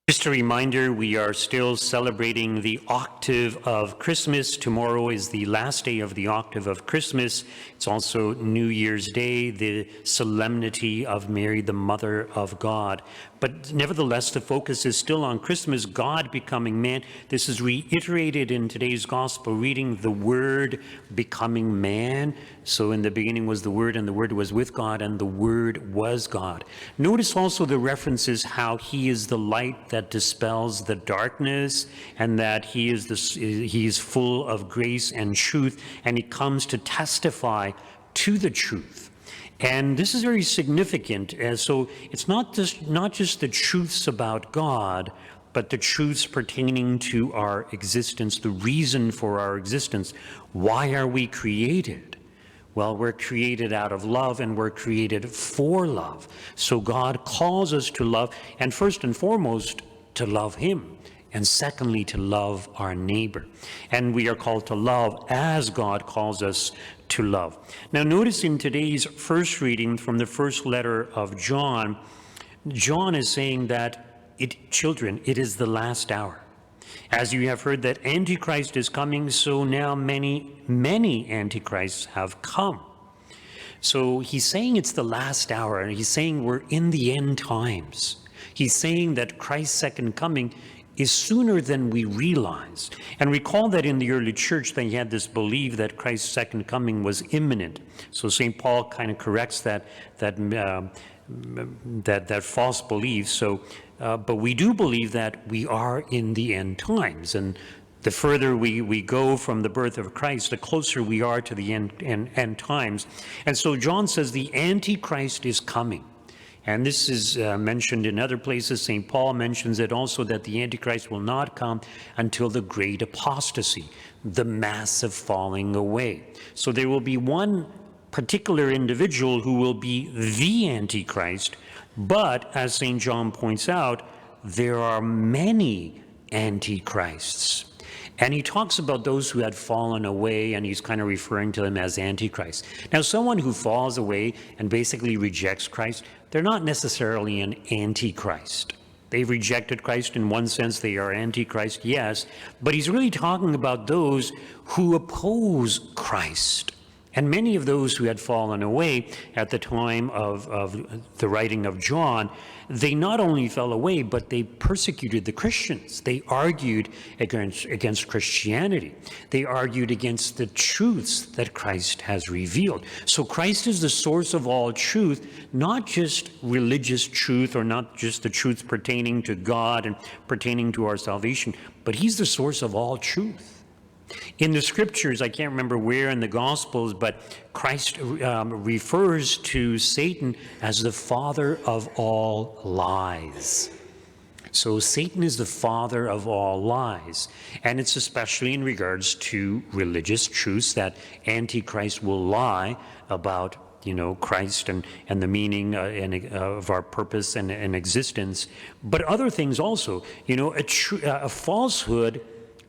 Just a reminder, we are still celebrating the Octave of Christmas. Tomorrow is the last day of the Octave of Christmas. It's also New Year's Day, the solemnity of Mary, the Mother of God. But nevertheless, the focus is still on Christmas, God becoming man. This is reiterated in today's Gospel reading, the Word becoming man. So in the beginning was the Word, and the Word was with God, and the Word was God. Notice also the references how he is the light that dispels the darkness, and that he is full of grace and truth, and he comes to testify to the truth. And this is very significant. So it's not just the truths about God, but the truths pertaining to our existence, the reason for our existence. Why are we created? Well, we're created out of love, and we're created for love. So God calls us to love, and first and foremost, to love him, and secondly, to love our neighbor. And we are called to love as God calls us to love. Now, notice in today's first reading from the first letter of John, John is saying that, children, it is the last hour. As you have heard that Antichrist is coming, so now many Antichrists have come. So he's saying it's the last hour, and he's saying we're in the end times. He's saying that Christ's second coming is sooner than we realize. And recall that in the early church, they had this belief that Christ's second coming was imminent. So St. Paul kind of corrects that false belief. So, but we do believe that we are in the end times. And the further we go from the birth of Christ, the closer we are to the end times. And so John says the Antichrist is coming. And this is mentioned in other places. St. Paul mentions it also, that the Antichrist will not come until the great apostasy, the massive falling away. So there will be one particular individual who will be the Antichrist, but as St. John points out, there are many Antichrists. And he talks about those who had fallen away, and he's kind of referring to them as Antichrist. Now, someone who falls away and basically rejects Christ, they're not necessarily an Antichrist. They've rejected Christ in one sense, they are Antichrist, yes, but he's really talking about those who oppose Christ. And many of those who had fallen away at the time of the writing of John, they not only fell away, but they persecuted the Christians. They argued against Christianity. They argued against the truths that Christ has revealed. So Christ is the source of all truth, not just religious truth, or not just the truths pertaining to God and pertaining to our salvation, but he's the source of all truth. In the scriptures, I can't remember where in the Gospels, but Christ refers to Satan as the father of all lies. So Satan is the father of all lies, and it's especially in regards to religious truths that Antichrist will lie about, Christ and the meaning of our purpose and existence, but other things also. A falsehood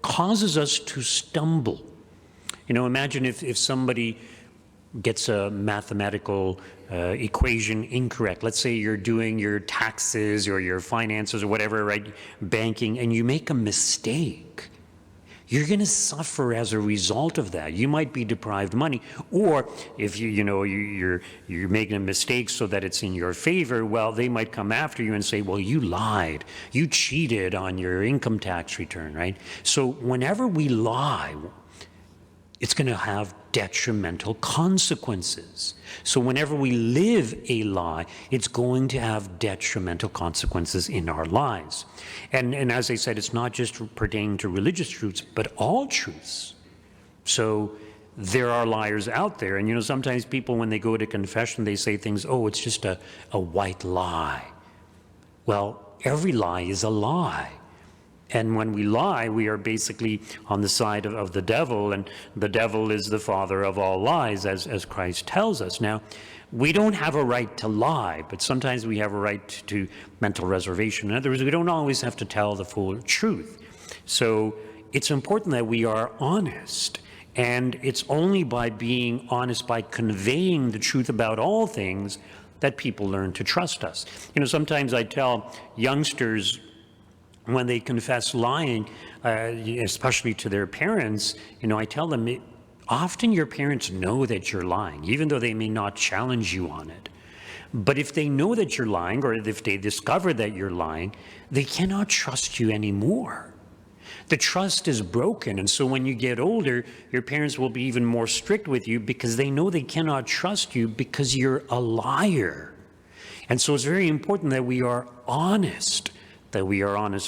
causes us to stumble. Imagine if somebody gets a mathematical equation incorrect. Let's say you're doing your taxes or your finances or whatever, right, banking, and you make a mistake. You're going to suffer as a result of that. You might be deprived money, or if you're making a mistake so that it's in your favor, well, they might come after you and say, well, you lied, you cheated on your income tax return, right? So whenever we lie, it's going to have detrimental consequences. So whenever we live a lie, it's going to have detrimental consequences in our lives. And as I said, it's not just pertaining to religious truths, but all truths. So there are liars out there. And sometimes people, when they go to confession, they say things, oh, it's just a white lie. Well, every lie is a lie. And when we lie, we are basically on the side of the devil, and the devil is the father of all lies, as Christ tells us. Now, we don't have a right to lie, but sometimes we have a right to mental reservation. In other words, we don't always have to tell the full truth. So it's important that we are honest And it's only by being honest, by conveying the truth about all things, that people learn to trust us. You know, sometimes I tell youngsters when they confess lying, especially to their parents, you know, I tell them, often your parents know that you're lying, even though they may not challenge you on it. But if they know that you're lying, or if they discover that you're lying, they cannot trust you anymore. The trust is broken, and so when you get older, your parents will be even more strict with you because they know they cannot trust you because you're a liar. And so it's very important that we are honest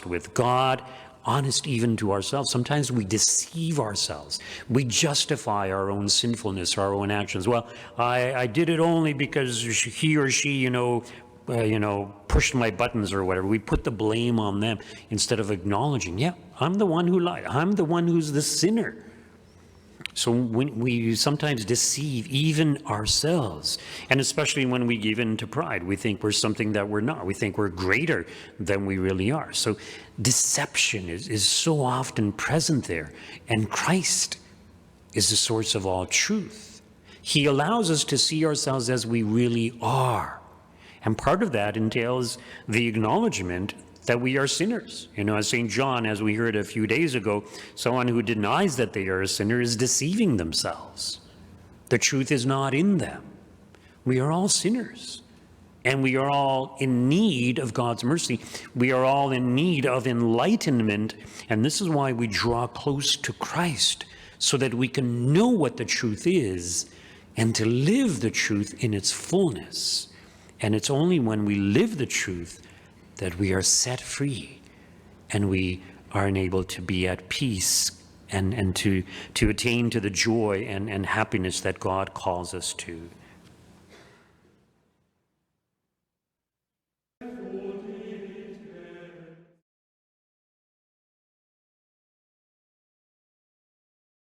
with God, honest even to ourselves. Sometimes we deceive ourselves. We justify our own sinfulness, our own actions. Well, I did it only because he or she, pushed my buttons or whatever. We put the blame on them instead of acknowledging, yeah, I'm the one who lied. I'm the one who's the sinner. So when we sometimes deceive even ourselves, and especially when we give in to pride, we think we're something that we're not. We think we're greater than we really are. So deception is so often present there, and Christ is the source of all truth. He allows us to see ourselves as we really are. And part of that entails the acknowledgement that we are sinners. You know, as St. John, as we heard a few days ago, someone who denies that they are a sinner is deceiving themselves. The truth is not in them. We are all sinners, and we are all in need of God's mercy. We are all in need of enlightenment, and this is why we draw close to Christ, so that we can know what the truth is and to live the truth in its fullness. And it's only when we live the truth that we are set free and we are enabled to be at peace and to attain to the joy and happiness that God calls us to.